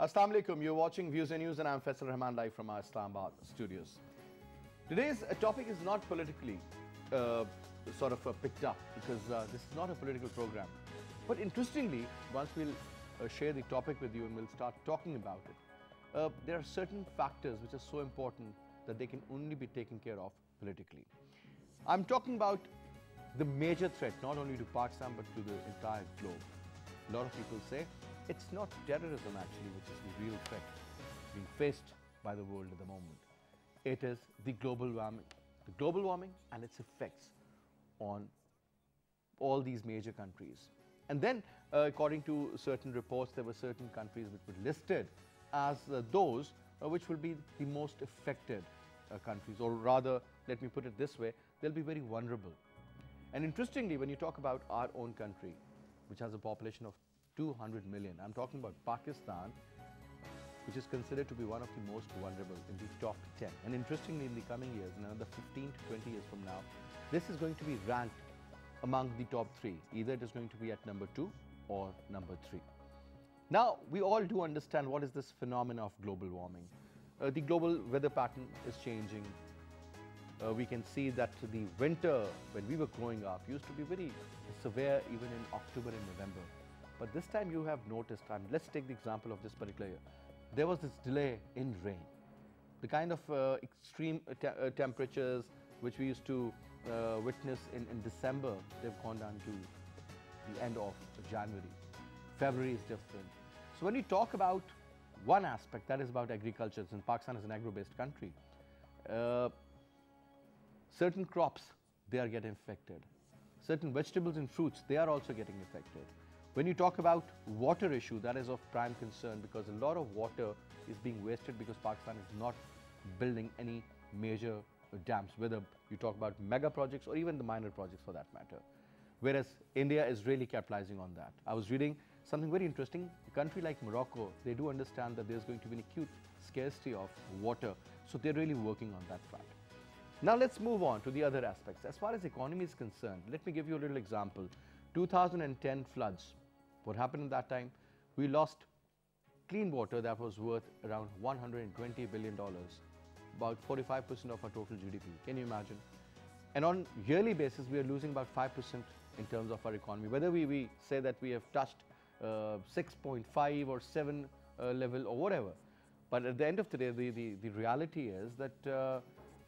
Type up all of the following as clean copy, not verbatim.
Assalamu alaikum. You're watching Views and News and I'm Faisal Rahman live from our Islamabad studios. Today's topic is not politically picked up because this is not a political program. But interestingly, once we'll share the topic with you and we'll start talking about it, there are certain factors which are so important that they can only be taken care of politically. I'm talking about the major threat, not only to Pakistan but to the entire globe. A lot of people say it's not terrorism actually which is the real threat being faced by the world at the moment. It is the global warming and its effects on all these major countries. And then according to certain reports, there were certain countries which were listed as those which will be the most affected countries, or rather, let me put it this way, they'll be very vulnerable. And interestingly, when you talk about our own country, which has a population of 200 million, I'm talking about Pakistan, which is considered to be one of the most vulnerable in the top 10. And interestingly, in the coming years, in another 15 to 20 years from now, this is going to be ranked among the top 3. Either it is going to be at number 2 or number 3. Now, we all do understand what is this phenomenon of global warming. The global weather pattern is changing. We can see that the winter, when we were growing up, used to be very severe even in October and November. But this time you have noticed, let's take the example of this particular year. There was this delay in rain. The kind of extreme temperatures which we used to witness in December, they've gone down to the end of January. February is different. So when you talk about one aspect, that is about agriculture, since Pakistan is an agro-based country, certain crops, they are getting affected. Certain vegetables and fruits, they are also getting affected. When you talk about water issue, that is of prime concern because a lot of water is being wasted because Pakistan is not building any major dams, whether you talk about mega projects or even the minor projects for that matter. Whereas India is really capitalizing on that. I was reading something very interesting. A country like Morocco, they do understand that there's going to be an acute scarcity of water, so they're really working on that front. Now let's move on to the other aspects. As far as economy is concerned, let me give you a little example. 2010 floods. What happened at that time? We lost clean water that was worth around $120 billion, about 45% of our total GDP. Can you imagine? And on yearly basis, we are losing about 5% in terms of our economy. Whether we say that we have touched 6.5 or 7 level or whatever. But at the end of the day, the reality is that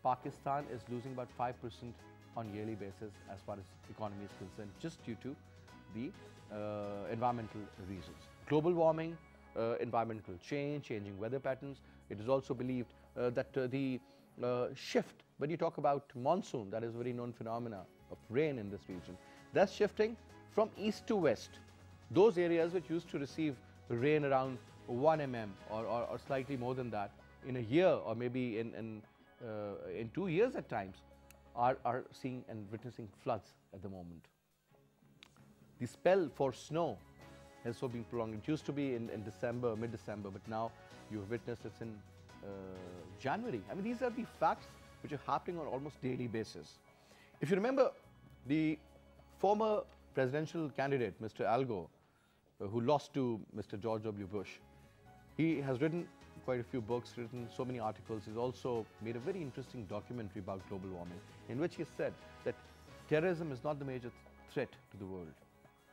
Pakistan is losing about 5% on yearly basis as far as economy is concerned, just due to the environmental reasons. Global warming, environmental change, changing weather patterns. It is also believed that the shift, when you talk about monsoon, that is a very known phenomena of rain in this region, that's shifting from east to west. Those areas which used to receive rain around 1 mm or slightly more than that in a year or maybe in 2 years at times are seeing and witnessing floods at the moment. The spell for snow has so been prolonged. It used to be in December, mid-December, but now you've witnessed it's in January. I mean, these are the facts which are happening on almost daily basis. If you remember, the former presidential candidate, Mr. Al Gore, who lost to Mr. George W. Bush, he has written quite a few books, written so many articles. He's also made a very interesting documentary about global warming, in which he said that terrorism is not the major threat to the world.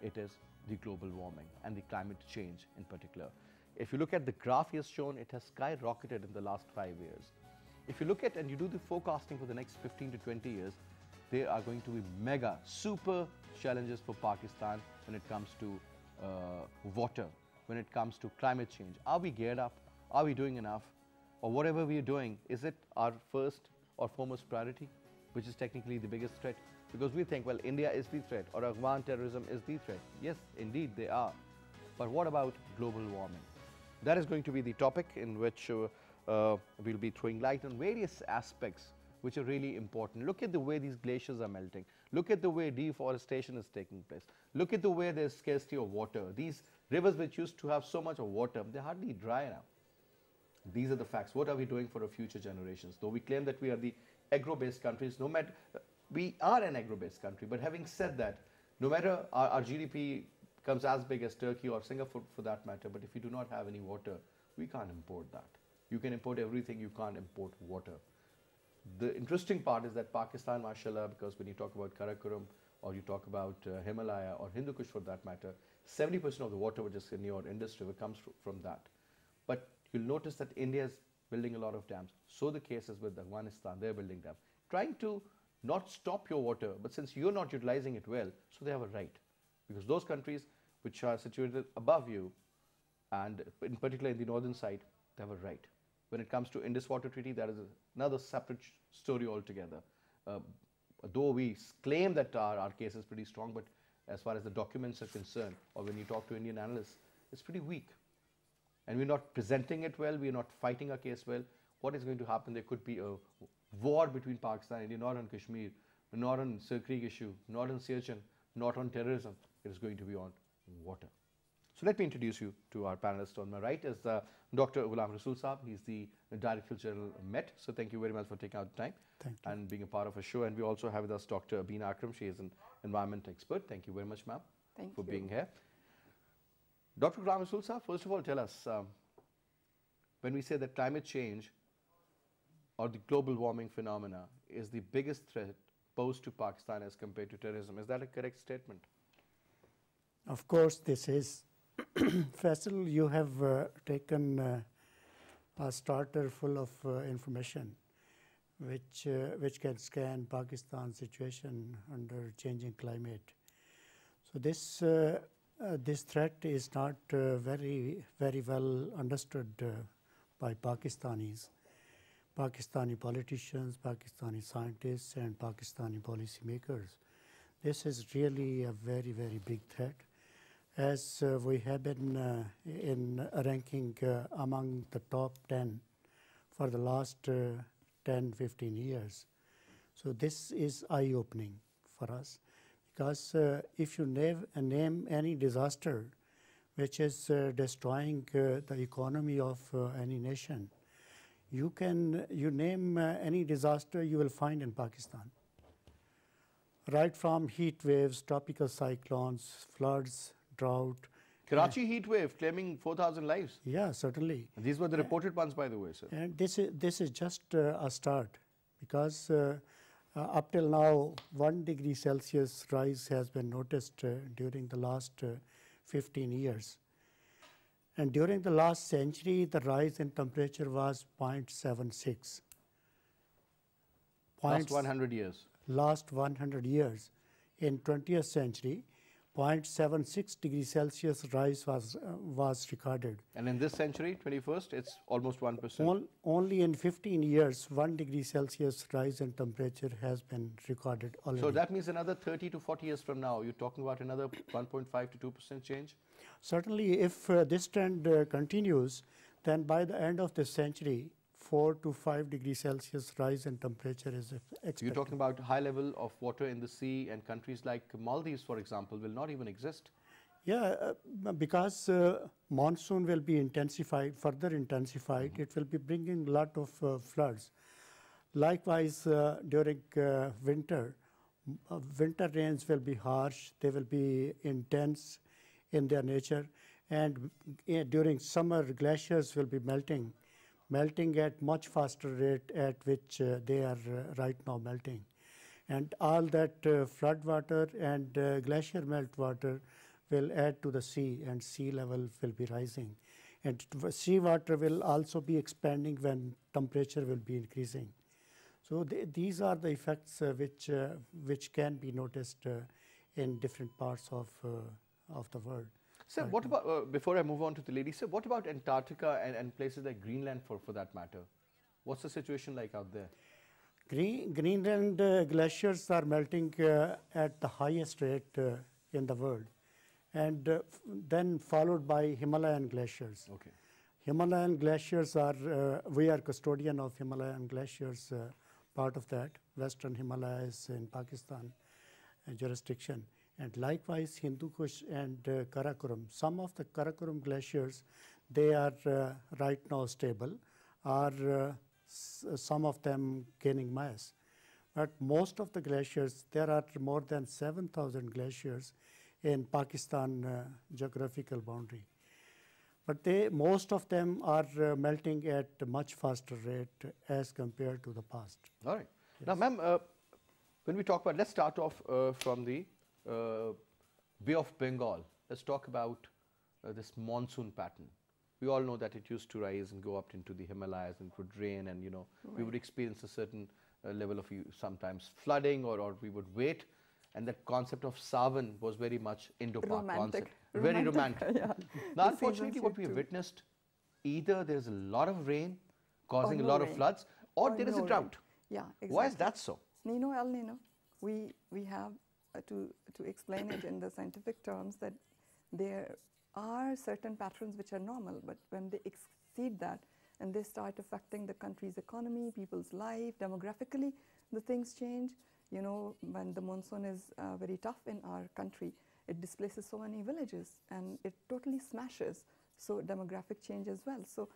It is the global warming and the climate change in particular. If you look at the graph he has shown, it has skyrocketed in the last 5 years. If you look at and you do the forecasting for the next 15 to 20 years, there are going to be mega, super challenges for Pakistan when it comes to water, when it comes to climate change. Are we geared up? Are we doing enough? Or whatever we are doing, is it our first or foremost priority, which is technically the biggest threat? Because we think, well, India is the threat or Afghan terrorism is the threat. Yes, indeed they are. But what about global warming? That is going to be the topic in which we'll be throwing light on various aspects which are really important. Look at the way these glaciers are melting. Look at the way deforestation is taking place. Look at the way there's scarcity of water. These rivers which used to have so much of water, they're hardly dry now. These are the facts. What are we doing for our future generations? Though we claim that we are the agro-based countries, no matter, we are an agro-based country, but having said that, no matter our GDP becomes as big as Turkey or Singapore for that matter, but if you do not have any water, we can't import that. You can import everything, you can't import water. The interesting part is that Pakistan, mashallah, because when you talk about Karakoram or you talk about Himalaya or Hindu Kush for that matter, 70% of the water which is in your industry comes from that. But you'll notice that India is building a lot of dams. So the case is with Afghanistan, they're building dams. Trying to not stop your water, but since you're not utilizing it well, so they have a right. Because those countries which are situated above you, and in particular in the northern side, they have a right. When it comes to Indus Water Treaty, that is another separate story altogether. Though we claim that our case is pretty strong, but as far as the documents are concerned, or when you talk to Indian analysts, it's pretty weak. And we're not presenting it well, we're not fighting our case well. What is going to happen? There could be a war between Pakistan and India, not on Kashmir, not on Sir Creek issue, not on Siachen, not on terrorism. It is going to be on water. So let me introduce you to our panelist. On my right is Dr. Ghulam Rasool Saab. He's the Director General Met. So thank you very much for taking out the time and being a part of our show. And we also have with us Dr. Abina Akram. She is an environment expert. Thank you very much, ma'am, for being here. Dr. Ghulam Rasool Saab, first of all, tell us, when we say that climate change or the global warming phenomena is the biggest threat posed to Pakistan as compared to terrorism, is that a correct statement? Of course, this is. Faisal, you have taken a starter full of information which can scan Pakistan's situation under changing climate. So this threat is not very well understood by Pakistanis, Pakistani politicians, Pakistani scientists, and Pakistani policymakers. This is really a very big threat. As we have been in ranking among the top 10 for the last 10-15 years. So this is eye-opening for us, because if you name any disaster which is destroying the economy of any nation, you name any disaster you will find in Pakistan. Right from heat waves, tropical cyclones, floods, drought. Karachi heat wave claiming 4,000 lives. Yeah, certainly. And these were the reported ones, by the way, sir. And this is just a start, because up till now, 1 degree Celsius rise has been noticed during the last 15 years. And during the last century, the rise in temperature was 0.76. Last 100 years. Last 100 years. In 20th century, 0.76 degrees Celsius rise was recorded. And in this century, 21st, it's almost 1%. Only in 15 years, 1 degree Celsius rise in temperature has been recorded already. So that means another 30 to 40 years from now, you're talking about another 1.5 to 2% change? Certainly, if this trend continues, then by the end of this century, 4 to 5 degrees Celsius rise in temperature is expected. You're talking about high level of water in the sea, and countries like Maldives, for example, will not even exist. Yeah, because monsoon will be further intensified. It will be bringing a lot of floods. Likewise, during winter rains will be harsh. They will be intense in their nature. And during summer, glaciers will be melting at much faster rate at which they are right now melting. And all that flood water and glacier melt water will add to the sea, and sea level will be rising. And sea water will also be expanding when temperature will be increasing. So these are the effects which can be noticed in different parts of the world. Sir, what about, before I move on to the lady, sir, what about Antarctica and places like Greenland for that matter? What's the situation like out there? Greenland glaciers are melting at the highest rate in the world, and then followed by Himalayan glaciers. Okay. Himalayan glaciers are, we are custodian of Himalayan glaciers, part of that. Western Himalayas in Pakistan jurisdiction. And likewise, Hindu Kush and Karakoram. Some of the Karakoram glaciers, they are right now stable, are some of them gaining mass. But most of the glaciers, there are more than 7,000 glaciers in Pakistan geographical boundary. But most of them are melting at a much faster rate as compared to the past. All right. Yes. Now, ma'am, when we talk about, let's start off from the Bay of Bengal. Let's talk about this monsoon pattern. We all know that it used to rise and go up into the Himalayas and it would rain, and we would experience a certain level of sometimes flooding, or we would wait. And that concept of Sawan was very much Indo-Pak concept. Very romantic. Yeah. Now, unfortunately, what we have witnessed, either there's a lot of rain causing a lot of floods, or there is a drought. Yeah, exactly. Why is that so? Nino, El Nino. We have to explain it in the scientific terms that there are certain patterns which are normal, but when they exceed that and they start affecting the country's economy, people's life, demographically, the things change. When the monsoon is very tough in our country, it displaces so many villages and it totally smashes. So demographic change as well. So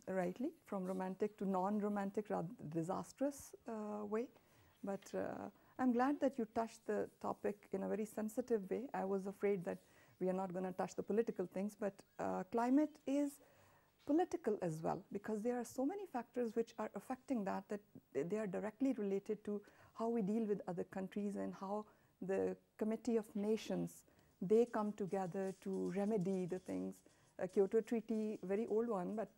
rightly, from romantic to non-romantic, rather disastrous way. But I'm glad that you touched the topic in a very sensitive way. I was afraid that we are not going to touch the political things, but climate is political as well, because there are so many factors which are affecting that they are directly related to how we deal with other countries and how the Committee of Nations, they come together to remedy the things. Kyoto Treaty, very old one, but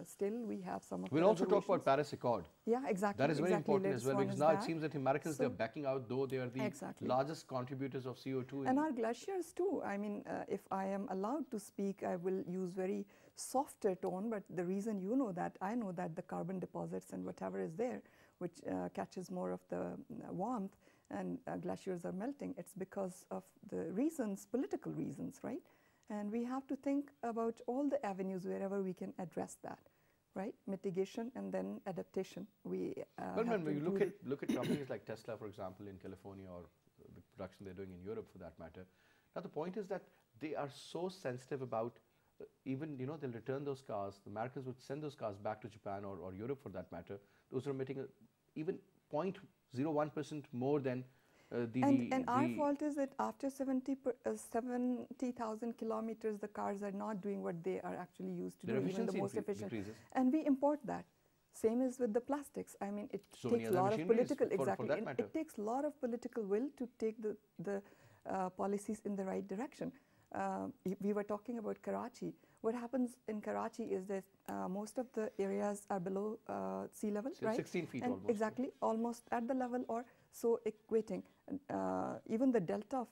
still we have some of the We'll also talk about Paris Accord. Yeah, exactly. That is very important as well, because now it seems that Americans, they're backing out, though they are the largest contributors of CO2. And our glaciers too. If I am allowed to speak, I will use very softer tone, but the reason I know that the carbon deposits and whatever is there, which catches more of the warmth, and glaciers are melting, it's because of the reasons, political reasons, right? And we have to think about all the avenues wherever we can address that, right? Mitigation and then adaptation. Well, when you look at companies like Tesla, for example, in California, or the production they're doing in Europe, for that matter. Now, the point is that they are so sensitive about even, they'll return those cars. The Americans would send those cars back to Japan or Europe, for that matter. Those are emitting even 0.01% more than our fault is that after 70,000 kilometers, the cars are not doing what they are actually used to do, even the most efficient. Decreases. And we import that. Same as with the plastics. It takes a lot of political, it takes a lot of political will to take the policies in the right direction. We were talking about Karachi. What happens in Karachi is that most of the areas are below sea level, right? 16 feet almost. Exactly, almost at the level or so equating. Even the delta of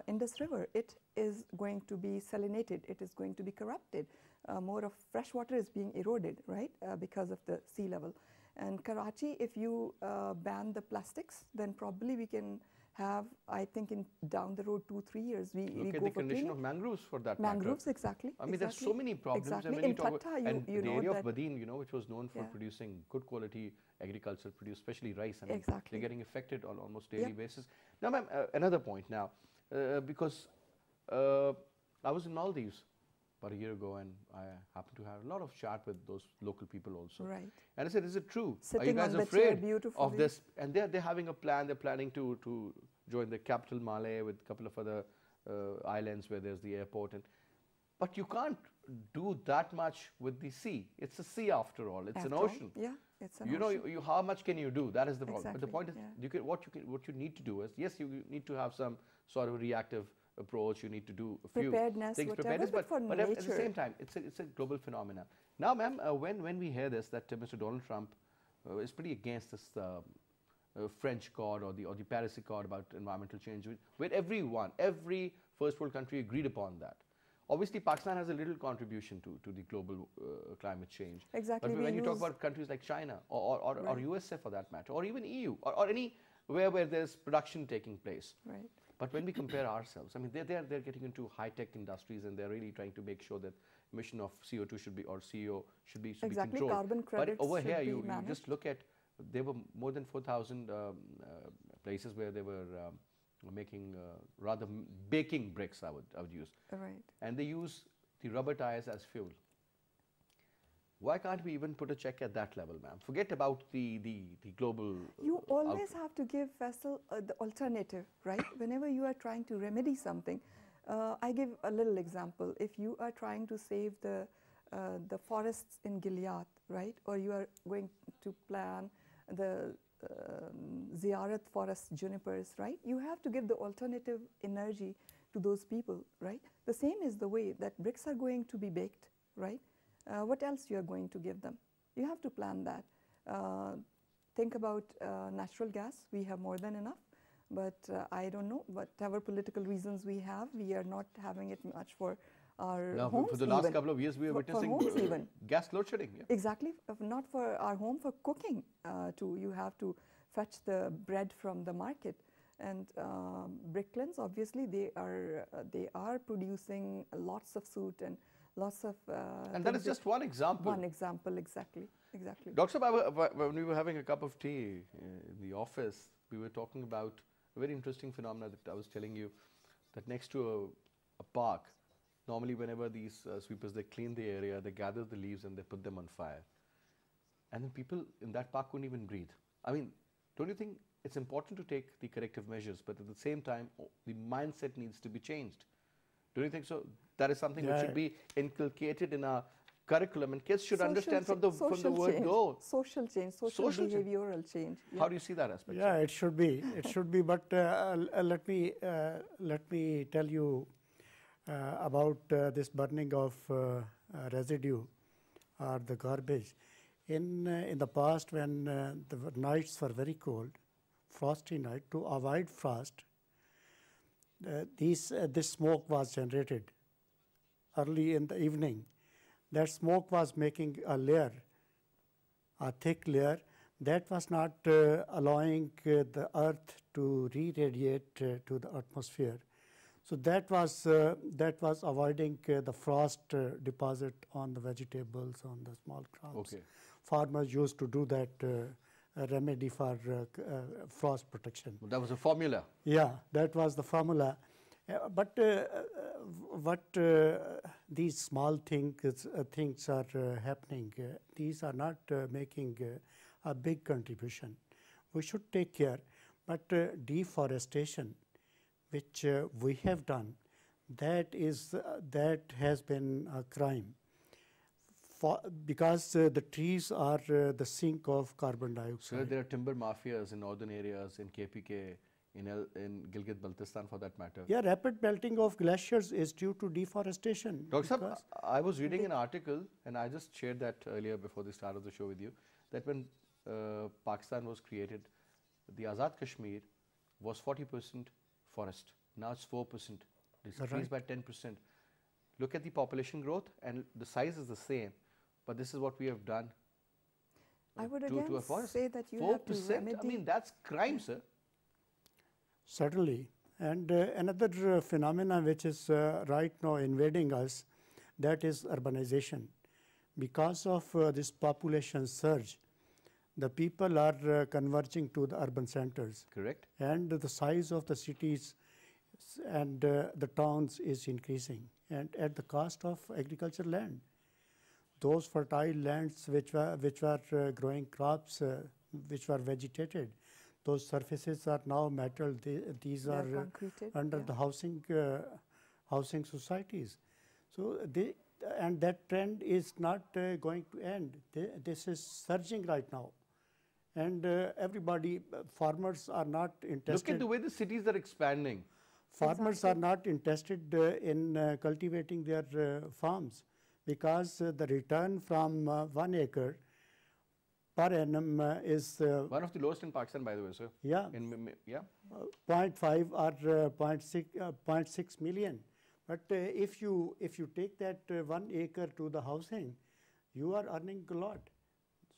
Indus River, it is going to be salinated, it is going to be corrupted. More of fresh water is being eroded, right, because of the sea level. And Karachi, if you ban the plastics, then probably we can have, I think, down the road 2-3 years, we look go at the condition of mangroves, for that mangroves, matter. exactly. There's so many problems. Exactly. And when in you talk Thatta, about, you the know area that of Badin, which was known for producing good quality agriculture, especially rice. Exactly. They're getting affected on almost daily basis. Now, ma'am, another point now, because I was in Maldives about a year ago, and I happened to have a lot of chat with those local people also. Right. And I said, is it true? Sitting are you guys on afraid the chair of this? And they're having a plan. They're planning to join the capital Malé with a couple of other islands where there's the airport. But you can't do that much with the sea. It's a sea after all. It's an ocean. Yeah, it's an ocean. How much can you do? That is the problem. Exactly. But the point is, what you need to do is, yes, you need to have some sort of reactive approach. You need to do a few things, whatever, but at the same time, it's a global phenomenon. Now, ma'am, when we hear this, that Mr. Donald Trump is pretty against this French Accord or the Paris Accord about environmental change, where every first world country agreed upon that. Obviously, Pakistan has a little contribution to the global climate change. Exactly. But when you talk about countries like China or USA, for that matter, or even EU, or anywhere where there's production taking place. Right. But when we compare ourselves, they're getting into high-tech industries, and they're really trying to make sure that emission of CO2 should be controlled. Carbon credits. But over here, you just look at, there were more than 4,000 places where they were making baking bricks, I would use. Right. And they use the rubber tires as fuel. Why can't we even put a check at that level, ma'am? Forget about the global. You always outlook. have to give Faisal the alternative, right? Whenever you are trying to remedy something, I give a little example. If you are trying to save the forests in Gilead, right, or you are going to plan the Ziyarat forest junipers, right, you have to give the alternative energy to those people, right? The same is the way that bricks are going to be baked, right? What else you are going to give them? You have to plan that. Think about natural gas. We have more than enough, but I don't know, whatever political reasons we have, we are not having it much for our Now, homes for the last even. couple of years, we are For witnessing homes even. gas load shedding. Yeah. Exactly, not for our home, for cooking too. You have to fetch the bread from the market. And Bricklands, obviously, they are producing lots of soot and lots of. And that is just one example. One example, exactly. Dr. Saab, when we were having a cup of tea in the office, we were talking about a very interesting phenomena that I was telling you, that next to a park, normally whenever these sweepers, they clean the area, they gather the leaves and they put them on fire. And then people in that park couldn't even breathe. I mean, don't you think it's important to take the corrective measures, but at the same time, the mindset needs to be changed? Don't you think so? That is something which should be inculcated in our curriculum, and kids should understand from the word go. Social change, social behavioral change. Yeah. How do you see that aspect? Yeah, it should be. It should be. But let me tell you about this burning of residue or the garbage. In the past, when the nights were very cold, frosty night, to avoid frost, this smoke was generated early in the evening. That smoke was making a layer, a thick layer, that was not allowing the earth to re-radiate to the atmosphere. So that was avoiding the frost deposit on the vegetables, on the small crops. Okay. Farmers used to do that remedy for frost protection. Well, that was a formula. Yeah, that was the formula. But what these small things are happening, these are not making a big contribution. We should take care. But deforestation, which we have done, that has been a crime. Because the trees are the sink of carbon dioxide. So there are timber mafias in northern areas, in KPK, in Gilgit-Baltistan for that matter. Yeah, rapid melting of glaciers is due to deforestation. Dr. Saab, I was reading an article, and I just shared that earlier before the start of the show with you, that when Pakistan was created, the Azad Kashmir was 40% forest. Now it's 4%. It's increased by 10%. Look at the population growth, and the size is the same, but this is what we have done. I would to again a forest. say that you 4%, have to remedy. I mean, that's crime, sir. Certainly. And another phenomena which is right now invading us, that is urbanization. Because of this population surge, the people are converging to the urban centers. Correct. And the size of the cities and the towns is increasing, and at the cost of agricultural land. Those fertile lands which were growing crops, which were vegetated, those surfaces are now metal. These are under the housing societies. So and that trend is not going to end. This is surging right now. And everybody, farmers are not interested. Look at the way the cities are expanding. Farmers are not interested in cultivating their farms, because the return from 1 acre per annum is one of the lowest in Pakistan, by the way, sir. Yeah. 0.5 or 0.6 million. But if you take that 1 acre to the housing, you are earning a lot.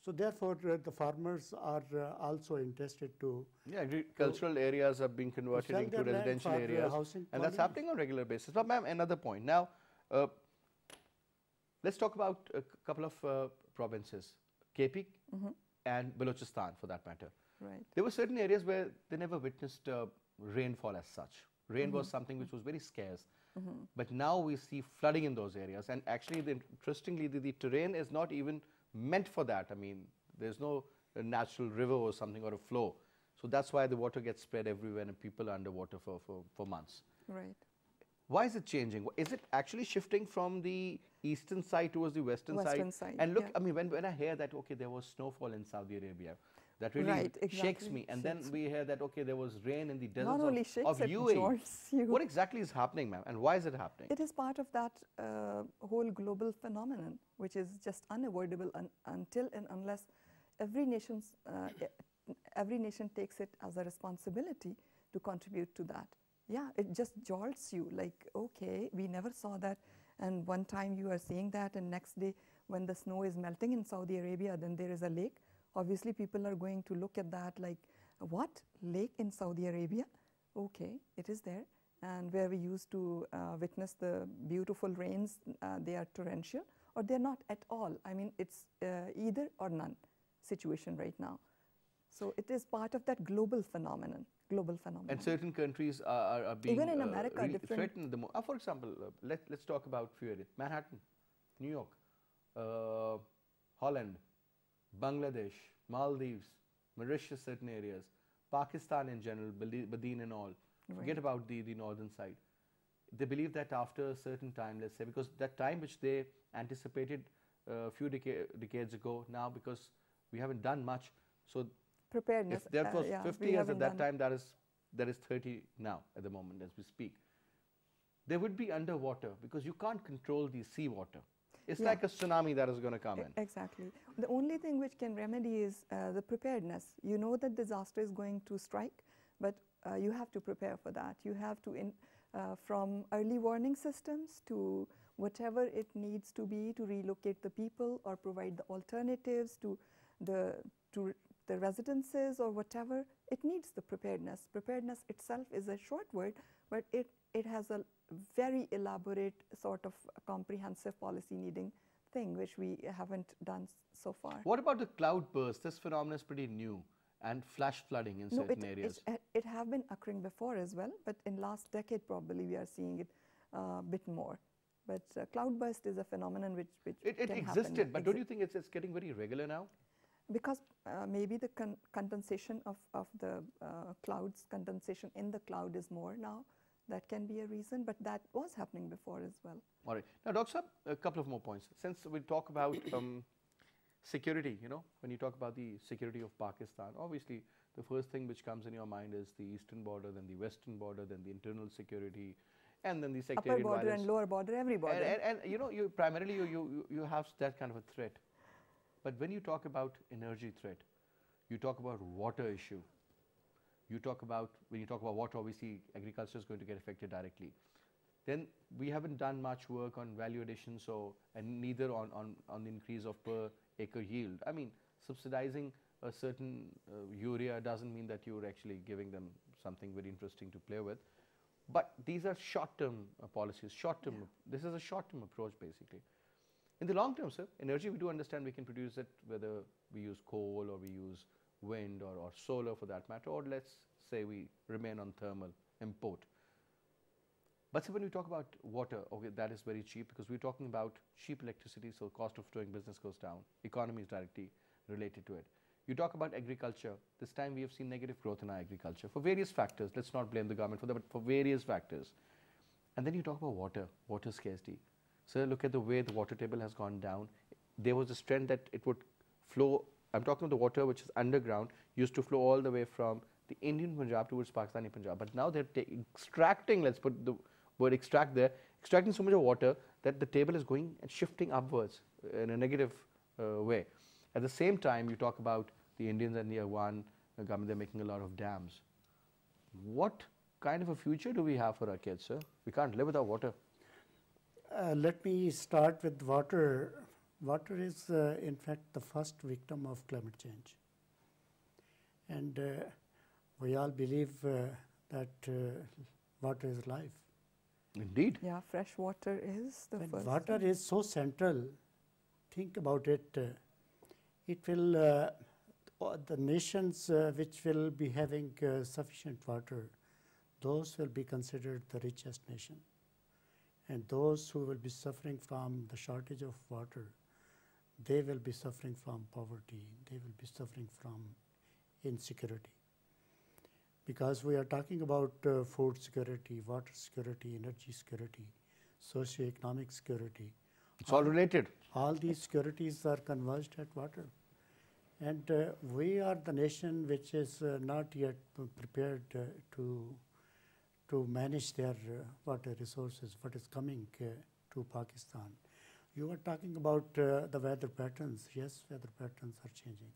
So therefore, the farmers are also interested to. Yeah, agricultural areas are being converted into residential areas, and that's happening on a regular basis. But ma'am, another point. Now, let's talk about a couple of provinces, KP and Balochistan, for that matter. Right. There were certain areas where they never witnessed rainfall as such. Rain was something which was very scarce. But now we see flooding in those areas, and actually, interestingly, the terrain is not even meant for that. I mean, there's no natural river or something or a flow. So that's why the water gets spread everywhere and people are underwater for months. Right. Why is it changing? Is it actually shifting from the eastern side towards the western Side, And look, yeah. I mean, when I hear that, okay, there was snowfall in Saudi Arabia, that really Right, shakes exactly, me. And then shakes we hear that, okay, there was rain in the deserts Not only shakes of it, UAE. jolts you. What exactly is happening, ma'am? And why is it happening? It is part of that whole global phenomenon, which is just unavoidable until and unless every every nation takes it as a responsibility to contribute to that. Yeah, it just jolts you like, okay, we never saw that, and one time you are seeing that, and next day when the snow is melting in Saudi Arabia, then there is a lake. Obviously, people are going to look at that like, what? Lake in Saudi Arabia? Okay, it is there. And where we used to witness the beautiful rains, they are torrential, or they're not at all. I mean, it's either or none situation right now. So it is part of that global phenomenon. And certain countries are being even in America, different threatened. For example, let's talk about few areas: Manhattan, New York, Holland, Bangladesh, Maldives, Mauritius, certain areas, Pakistan in general, Badin and all. Right. Forget about the northern side. They believe that after a certain time, let's say, because that time which they anticipated a few decades ago, now because we haven't done much, so preparedness. if there was Yeah, 50 years at that time, that is 30 now at the moment as we speak. They would be underwater because you can't control the seawater. It's Yeah. like a tsunami that is going to come in. Exactly. The only thing which can remedy is the preparedness. You know that disaster is going to strike, but you have to prepare for that. You have to, from early warning systems to whatever it needs to be to relocate the people or provide the alternatives to the residences or whatever, it needs the preparedness. Preparedness itself is a short word, but it has a very elaborate sort of comprehensive policy needing thing, which we haven't done so far. What about the cloud burst? This phenomenon is pretty new, and flash flooding in certain areas. It have been occurring before as well, but in last decade probably we are seeing it a bit more. But cloudburst is a phenomenon which it can existed, happen. but don't you think it's getting very regular now? Because maybe the condensation of the clouds, condensation in the cloud is more now. That can be a reason, but that was happening before as well. All right. Now, Dr. Saab, a couple of more points. Since we talk about security, you know, when you talk about the security of Pakistan, obviously the first thing which comes in your mind is the eastern border, then the western border, then the internal security, and then the sectarian upper border violence. and lower border, every border. And you know, you primarily you have that kind of a threat. But when you talk about energy threat, you talk about water issue. You talk about, when you talk about water, obviously agriculture is going to get affected directly. Then we haven't done much work on value addition, and neither on the increase of per acre yield. I mean, subsidizing a certain urea doesn't mean that you're actually giving them something very interesting to play with. But these are short-term policies, short-term. Yeah. This is a short-term approach, basically. In the long term, sir, energy, we do understand we can produce it whether we use coal or we use wind or solar for that matter, or let's say we remain on thermal import. But so when we talk about water, okay, that is very cheap because we're talking about cheap electricity, so cost of doing business goes down. Economy is directly related to it. You talk about agriculture. This time we have seen negative growth in our agriculture for various factors. Let's not blame the government for that, but for various factors. And then you talk about water scarcity. So look at the way the water table has gone down. There was this trend that it would flow. I'm talking about the water which is underground, used to flow all the way from the Indian Punjab towards Pakistani Punjab. But now they're extracting, let's put the word extract there, extracting so much of water that the table is going and shifting upwards in a negative way. At the same time, you talk about the Indians and the Afghan government, they're making a lot of dams. What kind of a future do we have for our kids, sir? We can't live without water. Let me start with water. Water is, in fact, the first victim of climate change. And we all believe that water is life. Indeed. Yeah, fresh water is the When first. water is so central, think about it, it will, the nations which will be having sufficient water, those will be considered the richest nation. And those who will be suffering from the shortage of water, they will be suffering from poverty, they will be suffering from insecurity. Because we are talking about food security, water security, energy security, socio-economic security. It's all related. All these securities are converged at water. And we are the nation which is not yet prepared to manage their water resources, what is coming to Pakistan. You were talking about the weather patterns. Yes, weather patterns are changing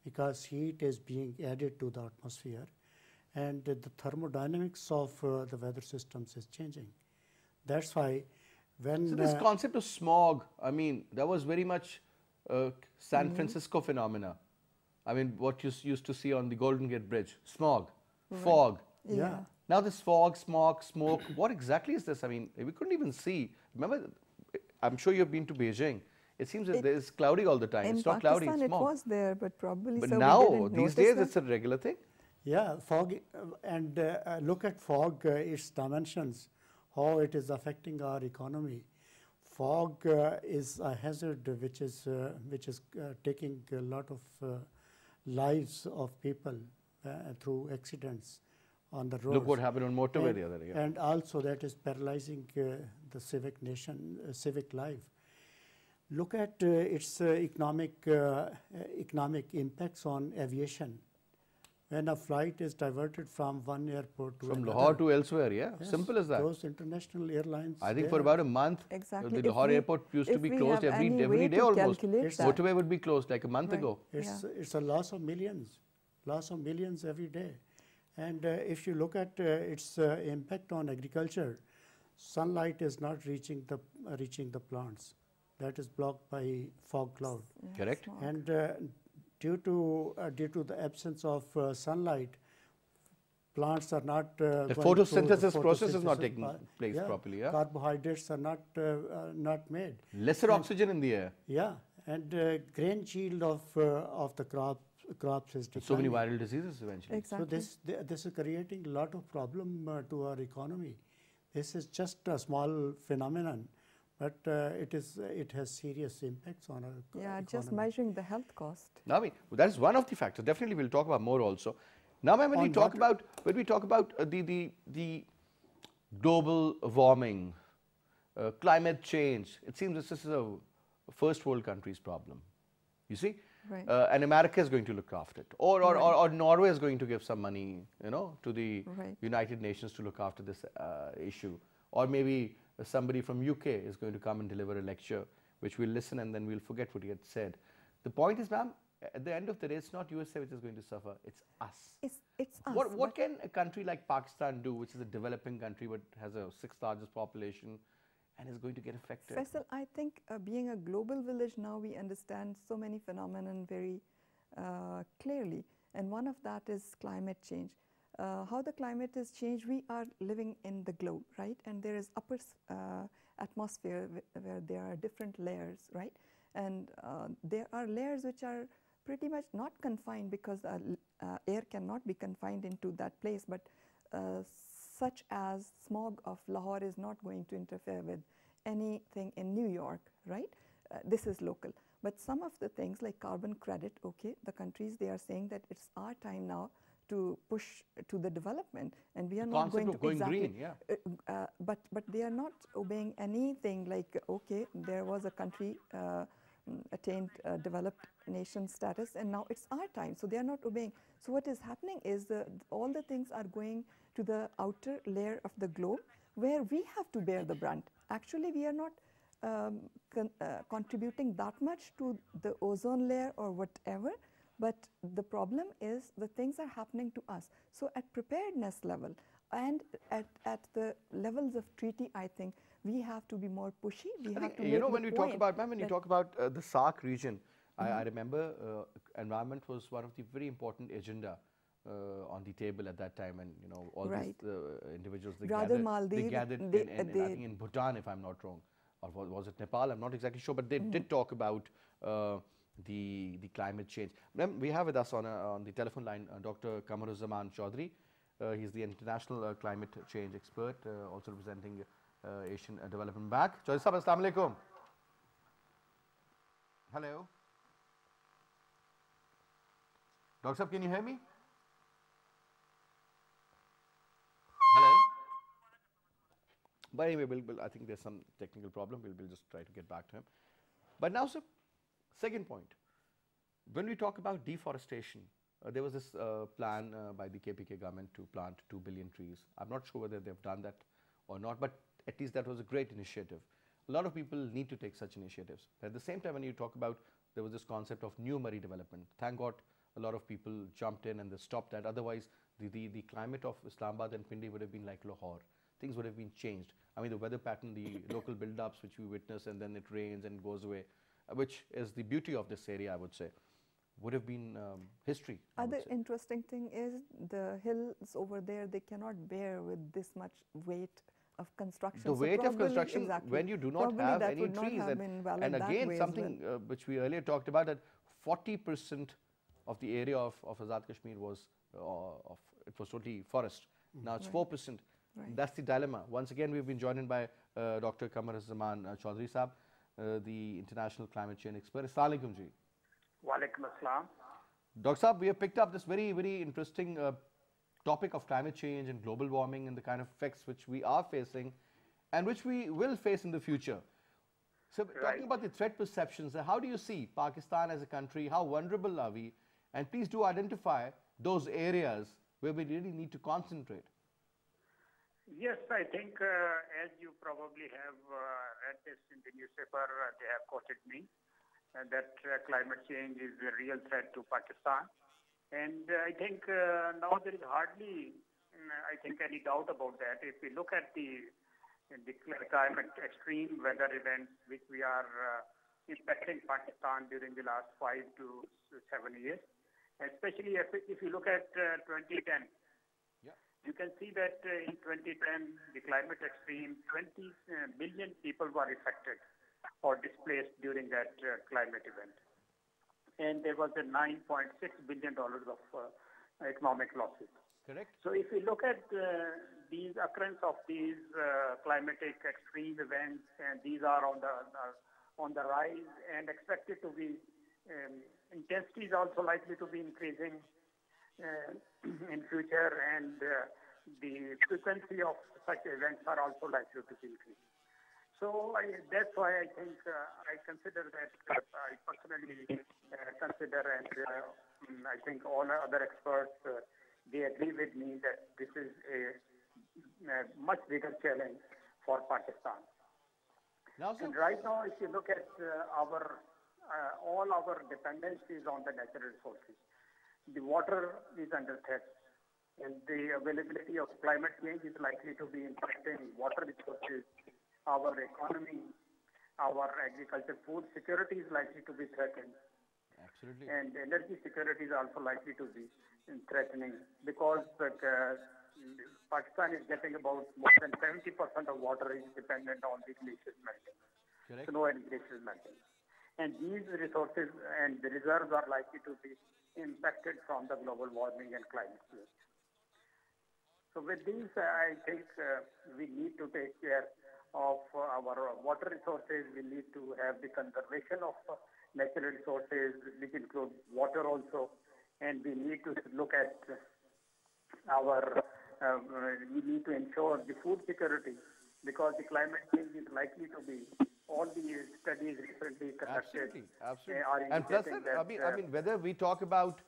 because heat is being added to the atmosphere, and the thermodynamics of the weather systems is changing. That's why when So this concept of smog, I mean, that was very much San Francisco phenomena. I mean, what you used to see on the Golden Gate Bridge, smog, fog. yeah. Now this fog, smog, smoke, what exactly is this? I mean, we couldn't even see. Remember, I'm sure you've been to Beijing. It seems that it's cloudy all the time. In It's not cloudy, it's Pakistan, it smog. was there, but probably But so we now, didn't these notice days, that. it's a regular thing. Yeah, fog, and look at fog, its dimensions, how it is affecting our economy. Fog is a hazard which is taking a lot of lives of people through accidents on the roads. Look what happened on motorway and, the other day. Yeah. and also that is paralyzing the civic life. Look at its economic impacts on aviation. When a flight is diverted from one airport to From another, Lahore to elsewhere, yeah. yes, Simple as that. Those international airlines. I think they for are- about a month, Exactly. the If Lahore we- airport used to if be we closed have any every way day to almost. calculate that. Motorway would be closed like a month Right. ago. It's a loss of millions every day. And if you look at its impact on agriculture, sunlight is not reaching the plants. That is blocked by fog cloud. Yeah, Correct. smog. And due to the absence of sunlight, plants are not The going photosynthesis through process is not photosynthesis taking pa- place properly, yeah. Carbohydrates are not made. Lesser oxygen in the air. Yeah, and grain yield of the crops is So many declining. viral diseases eventually. Exactly. So this is creating a lot of problem to our economy. This is just a small phenomenon, but it has serious impacts on our Yeah, just economy. measuring the health cost. Now, I mean, that is one of the factors. Definitely, we'll talk about more also. Now, when we On talk water- about the global warming, climate change, it seems this is a first world country's problem. You see, Right. And America is going to look after it, or Right. Norway is going to give some money, to the Right. United Nations to look after this issue, or maybe somebody from UK is going to come and deliver a lecture, which we'll listen and then we'll forget what he had said. The point is, ma'am, at the end of the day, it's not USA which is going to suffer; it's us. It's us. What but can a country like Pakistan do, which is a developing country but has a sixth largest population, and is going to get affected? Faisal, I think being a global village now, we understand so many phenomena very clearly, and one of that is climate change. How the climate is changed, we are living in the globe, right? And there is upper atmosphere where there are different layers, right? And there are layers which are pretty much not confined because air cannot be confined into that place, but such as smog of Lahore is not going to interfere with anything in New York, right? This is local. But some of the things like carbon credit, okay, the countries, they are saying that it's our time now to push to the development, and we are not Concept going of to going exactly. green, yeah. But they are not obeying anything like, okay, there was a country attained developed nation status, and now it's our time. So they are not obeying. So what is happening is all the things are going to the outer layer of the globe, where we have to bear the brunt. Actually, we are not contributing that much to the ozone layer or whatever, but the problem is the things are happening to us. So at preparedness level and at the levels of treaty, I think we have to be more pushy. We I have think, to make when the we talk point about, ma'am, when you that- talk about the SAARC region, I remember environment was one of the very important agenda on the table at that time, and all Right. these individuals they Rather gathered Maldives, in I think in Bhutan, if I'm not wrong, or was it Nepal? I'm not exactly sure, but they did talk about the climate change. Ma'am, we have with us on the telephone line Dr. Kamaruzzaman Chaudhary. He's the international climate change expert, also representing Asian Development Bank. Chaudhary Sahab, Assalamu Alaikum. Hello. Dr. Saab, can you hear me? Hello. But anyway, I think there's some technical problem. We'll just try to get back to him. But now, sir, second point. When we talk about deforestation, there was this plan by the KPK government to plant 2 billion trees. I'm not sure whether they've done that or not, but at least that was a great initiative. A lot of people need to take such initiatives. At the same time, when you talk about, there was this concept of new Murray development. Thank God a lot of people jumped in and they stopped that. Otherwise, the climate of Islamabad and Pindi would have been like Lahore. Things would have been changed. I mean, the weather pattern, the local build-ups which we witness, and then it rains and goes away, which is the beauty of this area, I would say, would have been history. Other interesting thing is the hills over there, they cannot bear with this much weight of construction. The weight of construction, exactly, when you do not have any trees. And again, something which we earlier talked about, that 40% of the area of Azad Kashmir was, it was totally forest. Now it's 4%. Right. That's the dilemma. Once again, we've been joined by Dr. Qamar Zaman Chaudhary Saab, the international climate change expert. Assalamu alaikum ji. Walaikum assalam. Dr. Saab, we have picked up this very, very interesting topic of climate change and global warming and the kind of effects which we are facing and which we will face in the future. So, talking about the threat perceptions, how do you see Pakistan as a country? How vulnerable are we? And please do identify those areas where we really need to concentrate. Yes, I think as you probably have read this in the newspaper, they have quoted me that climate change is a real threat to Pakistan. And I think now there is hardly, I think, any doubt about that. If we look at the climate extreme weather events which we are impacting Pakistan during the last 5 to 7 years, especially if you look at 2010, you can see that in 2010, the climate extreme, 20 million people were affected or displaced during that climate event. And there was a $9.6 billion of economic losses. Correct. So if you look at these occurrence of these climatic extreme events, and these are on the rise and expected to be, intensity is also likely to be increasing in future, and the frequency of such events are also likely to be increasing. So that's why I think I consider that, I personally consider, and I think all other experts, they agree with me that this is a much bigger challenge for Pakistan. And right now, if you look at all our dependencies on the natural resources, the water is under threat, and the availability of climate change is likely to be impacting water resources, our economy, our agriculture, food security is likely to be threatened. Absolutely. And energy security is also likely to be threatening, because Pakistan is getting about more than 70% of water is dependent on the glaciers melting. Correct. Snow and glaciers melting. And these resources and the reserves are likely to be impacted from the global warming and climate change. So with these, I think we need to take care of our water resources. We need to have the conservation of natural resources, which include water also. And we need to look at we need to ensure the food security, because the climate change is likely to be, all the studies recently conducted. Absolutely. And plus, I mean, whether we talk about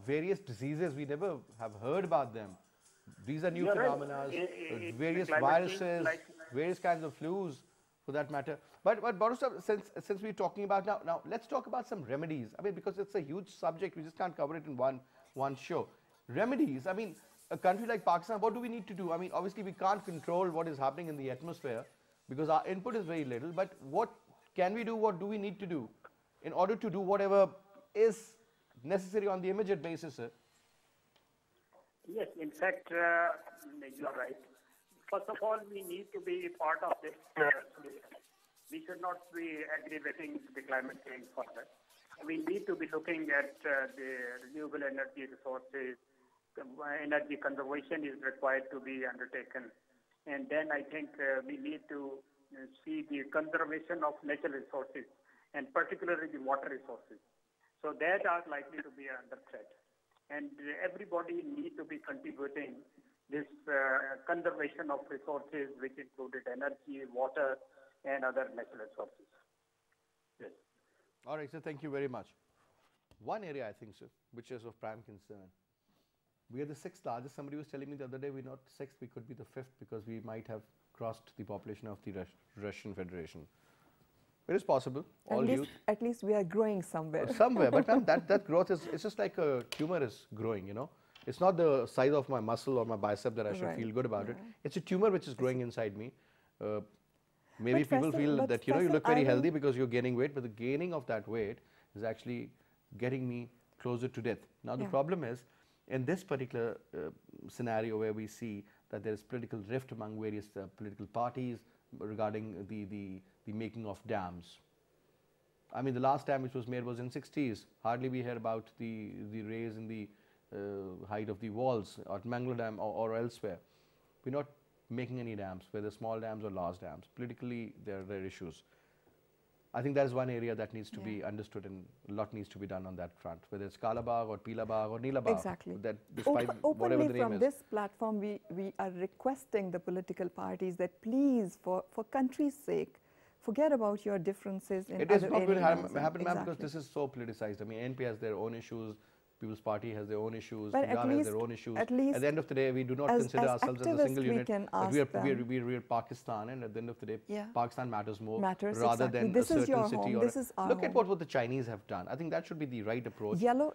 various diseases, we never have heard about them. These are new phenomena, various viruses, various kinds of flus, for that matter. But Barusa, since we're talking about now, let's talk about some remedies. I mean, because it's a huge subject, we just can't cover it in one show. Remedies. I mean, a country like Pakistan, what do we need to do? I mean, obviously we can't control what is happening in the atmosphere, because our input is very little. But what can we do? What do we need to do in order to do whatever is necessary on the immediate basis, sir? Yes, in fact, you are right. First of all, we need to be part of this solution. We should not be aggravating the climate change further. We need to be looking at the renewable energy resources. Energy conservation is required to be undertaken. And then I think we need to see the conservation of natural resources. and particularly the water resources. So that are likely to be under threat. And everybody needs to be contributing this conservation of resources, which included energy, water, and other natural resources. Yes. All right, sir, thank you very much. One area, I think, sir, which is of prime concern. We are the 6th largest. Somebody was telling me the other day we're not 6th, we could be the 5th because we might have crossed the population of the Russian Federation. It is possible. All youth. At least we are growing somewhere. Somewhere, but ma'am, that growth is, it's just like a tumor is growing, you know. It's not the size of my muscle or my bicep that I should feel good about it. It's a tumor which is growing inside me. Maybe people feel that, you know, you look very healthy because you're gaining weight, but the gaining of that weight is actually getting me closer to death. Now, the problem is, in this particular scenario where we see that there is political rift among various political parties regarding the making of dams. I mean, the last dam which was made was in 60s. Hardly we hear about the raise in the height of the walls at Mangalore Dam or elsewhere. We're not making any dams, whether small dams or large dams. Politically, there are issues. I think that is one area that needs to be understood, and a lot needs to be done on that front, whether it's Kala Bagh or Pila Bagh or Neela Bagh. Exactly. That despite whatever the name from is. this platform, we are requesting the political parties that please, for country's sake, forget about your differences in It other is not going to happen, ma'am, exactly. because this is so politicized. I mean, NP has their own issues, People's Party has their own issues, But Punjab has their own issues. at least At the end of the day, we do not as consider ourselves as a activists, single we unit. can But ask we are Pakistan, and at the end of the day, Pakistan matters more rather exactly. than This a is certain your city. home. Or This is our look at home. what the Chinese have done. I think that should be the right approach. Yellow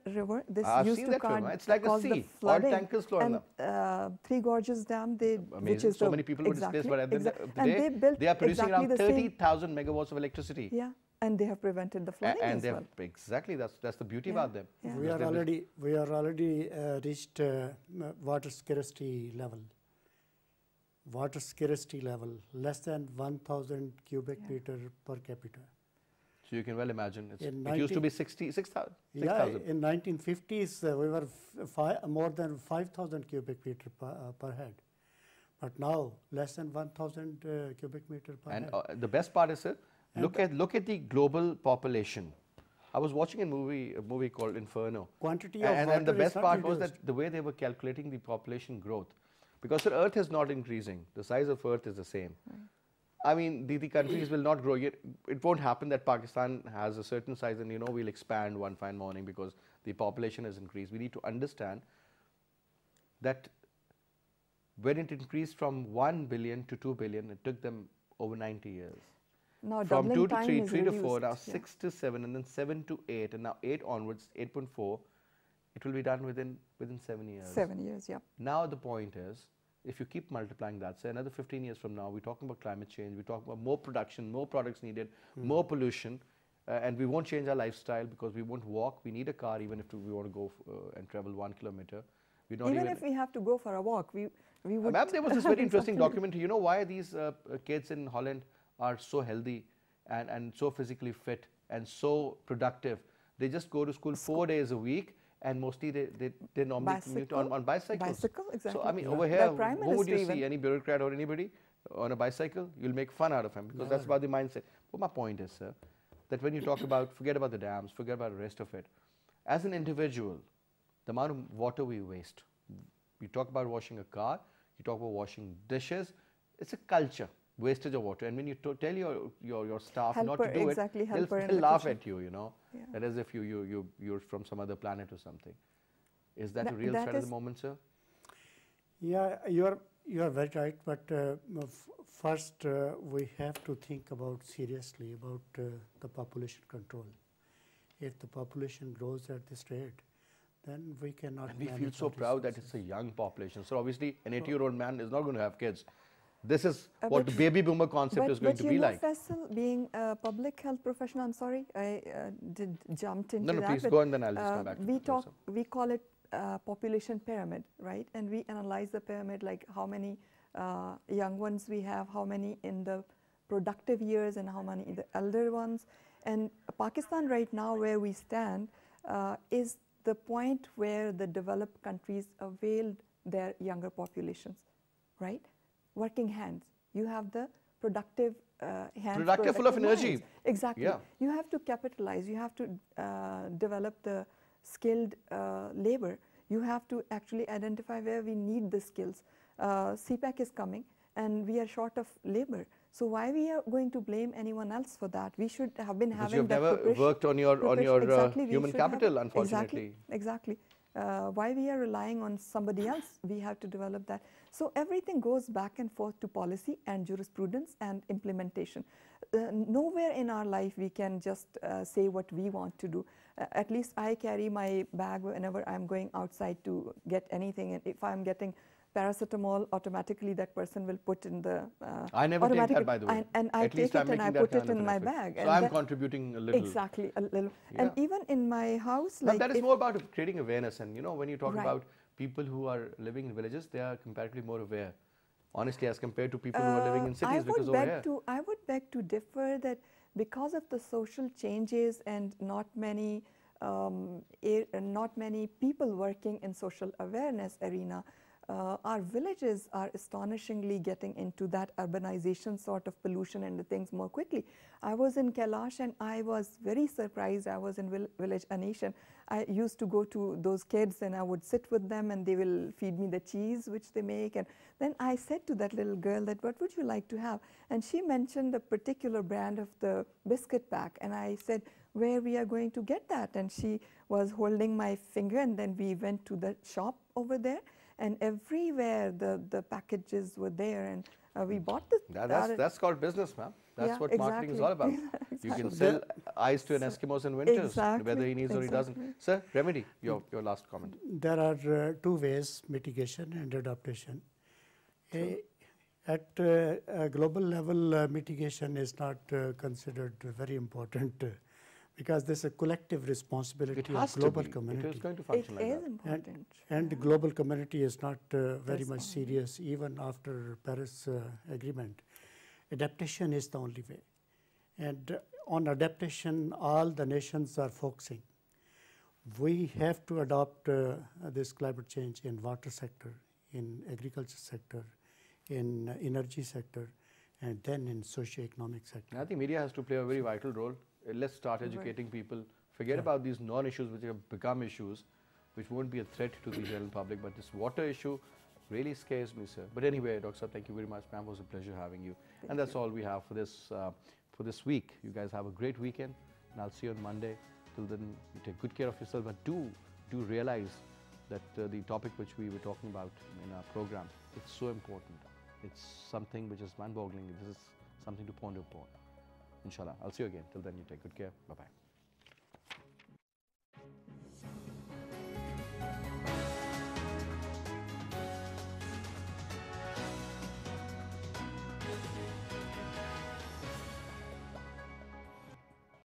River, this I've used seen to that river. It's like a cause sea. the All flooding. tankers flowing And Three Gorges Dam, which Amazing. is So many people were displaced, but at the end of the day, they are producing around 30,000 megawatts of electricity. Yeah, and they have prevented the flooding And as they well. Exactly, that's the beauty about them. Yeah. We are already reached water scarcity level. Water scarcity level, less than 1,000 cubic meter per capita. So you can well imagine, it In used to be 6,000. Yeah, in 1950s we were more than 5,000 cubic meter per head. But now less than 1,000 cubic meter per And head. the best part is, sir, look at the global population. I was watching a movie called Inferno. Quantity of and the water best is part not was reduced. that the way they were calculating the population growth, because the Earth is not increasing, the size of Earth is the same. I mean, the countries will not grow yet. It won't happen that Pakistan has a certain size and, you know, we'll expand one fine morning because the population has increased. We need to understand that when it increased from 1 billion to 2 billion, it took them over 90 years. Now From doubling 2 to time 3, is 3 to 4, reduced, now yeah. 6 to 7, and then 7 to 8, and now 8 onwards, 8.4, it will be done within 7 years. 7 years, yeah. Now the point is, if you keep multiplying that, say another 15 years from now, we're talking about climate change, we're talking about more production, more products needed, more pollution, and we won't change our lifestyle because we won't walk. We need a car even if we want to go and travel 1 kilometer. We're not Even if we have to go for a walk, we would. Ma'am, there was this very interesting Exactly. documentary. You know why these kids in Holland are so healthy and so physically fit and so productive? They just go to school 4 days a week, and mostly they normally commute on bicycles. Bicycle, exactly. So I mean, Yeah. over The here, Prime who would you Minister see? even. Any bureaucrat or anybody on a bicycle? You'll make fun out of him because that's about the mindset. But my point is, sir, that when you talk about, forget about the dams, forget about the rest of it. As an individual, the amount of water we waste. You talk about washing a car, you talk about washing dishes. It's a culture, wastage of water. And when you tell your staff not to do exactly, it, helper in they'll the laugh kitchen. at you, you know. Yeah. That as if you're from some other planet or something. Is that a real that threat at the is- moment, sir? Yeah, you are very right. But first, we have to think about seriously about the population control. If the population grows at this rate, then we cannot. And we feel manage so our proud that resources. it's a young population. So obviously, an 80-year-old man is not going to have kids. This is But- what the baby boomer concept is going to you be know, like. Faisal, being a public health professional, I'm sorry, I jumped into No, that. please but, go and then I'll just come back to we it also. we call it population pyramid, right? And we analyze the pyramid like how many young ones we have, how many in the productive years, and how many in the elder ones. And Pakistan right now, where we stand, is the point where the developed countries availed their younger populations, right? Working hands. You have the productive hands. Productive, full of energy. minds. Exactly. Yeah. You have to capitalize. You have to develop the skilled labor. You have to actually identify where we need the skills. CPAC is coming, and we are short of labor. So why we are going to blame anyone else for that? We should have been Because having you've that never worked on your Exactly, we human should have- capital, unfortunately. Exactly. Why we are relying on somebody else? We have to develop that. So everything goes back and forth to policy and jurisprudence and implementation. Nowhere in our life we can just say what we want to do. At least I carry my bag whenever I'm going outside to get anything, and if I'm getting paracetamol, automatically that person will put in the I never take that, automatically- by the way. and I At least take I'm it and making I that put kind it of in an my effort. bag. So and I'm that- contributing a little. Exactly, a little. Yeah. And even in my house, But like that is if- more about creating awareness. And you know, when you talk Right. about people who are living in villages, they are comparatively more aware, honestly, as compared to people who are living in cities. Because over here, I would beg to differ that because of the social changes and not many people working in social awareness arena, our villages are astonishingly getting into that urbanization sort of pollution and the things more quickly. I was in Kailash and I was very surprised. I was in village Anishan. I used to go to those kids and I would sit with them and they will feed me the cheese which they make. And then I said to that little girl that, what would you like to have? And she mentioned a particular brand of the biscuit pack. And I said, where we are going to get that? And she was holding my finger, and then we went to the shop over there. And everywhere the packages were there, and we bought the. that's called business, ma'am. That's Yeah, what marketing is all about. You can sell ice to an Eskimos in winters, Exactly, whether he needs or he doesn't. exactly. Sir, Remedy, your last comment. There are two ways: mitigation and adaptation. At a global level, mitigation is not considered very important because there's a collective responsibility It of has to global be. community. It is going to It function like is that. important. And the global community is not very much Responding. serious even after Paris Agreement. Adaptation is the only way. And on adaptation, all the nations are focusing. We have to adopt this climate change in water sector, in agriculture sector, in energy sector, and then in socio-economic sector. I think media has to play a very vital role. Let's start educating people. Forget about these non-issues which have become issues, which won't be a threat to the general public. But this water issue really scares me, sir. But anyway, Dr. Saab, thank you very much, ma'am. It was a pleasure having you. And that's all we have for this week. You guys have a great weekend, and I'll see you on Monday. Till then, you take good care of yourself. But do realize that the topic which we were talking about in our program, it's so important. It's something which is mind-boggling. This is something to ponder upon. Inshallah. I'll see you again. Till then, you take good care. Bye-bye.